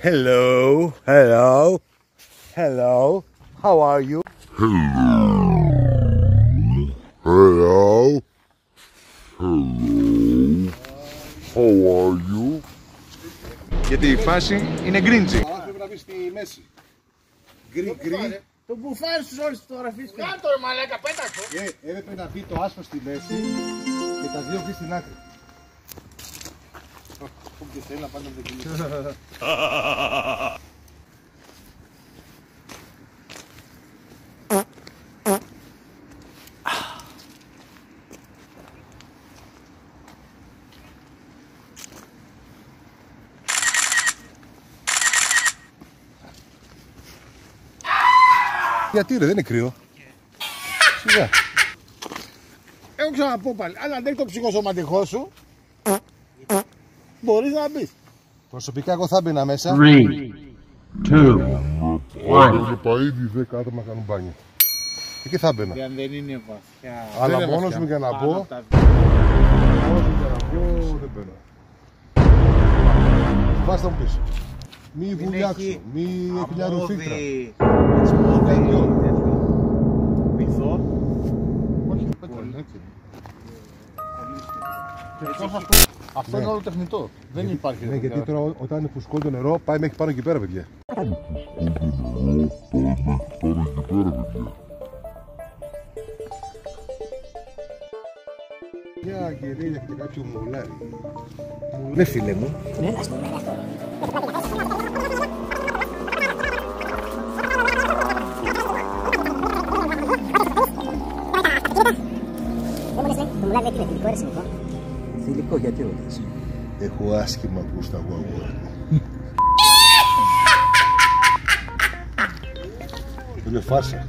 Hello, hello, hello. How are you? Hello. How are you? Γιατί η φάση είναι γκρίντζι. Πρέπει να μπει στη μέση. Γκρι. Το μπουφάρι στους όλες τις φωτογραφίες. Κάτω ρε μαλάκα, πέταξο. Έπρεπε να μπει το άσπρο στη μέση και τα δύο μπει στην άκρη. Όποιος θέλει να πάνε να δοκιμήσει. Γιατί ρε, δεν είναι κρύο. Σιγά. Έχω ξαναπώ πάλι, αν αντέχει το ψυχοσωματικό σου, μπορείς να μπεις. Προσωπικά εγώ θα μπαίνα μέσα. 3, 2, 1. Είναι ήδη 10 άτομα κάνουν μπάνιο. Εκεί θα μπαίνα. Αν δεν είναι βαθιά. Αλλά Δεν είναι μόνος βαθιά. μου για να Πάνω μπω. από τα- Μόνος μου για να μπω δεν μπαίνω. Βάστα μου πίσω. Μη βουλιάξω, μη εκπλιάρω φίλτρα. Τέτοιο. Πειθό. Όχι, έτσι. Αυτό είναι όλο τεχνητό. Δεν υπάρχει. Ναι, γιατί τώρα όταν είναι φουσκώνει το νερό πάει μέχρι πάνω εκεί πέρα, παιδιά. Μια κυρία και κάποιο μουλάρι. Ναι, φίλε μου. Θηλυκό, γιατί ρωτάς? Έχω άσχημα γούστα εγώ αγόρι μου. Είναι φάρσα.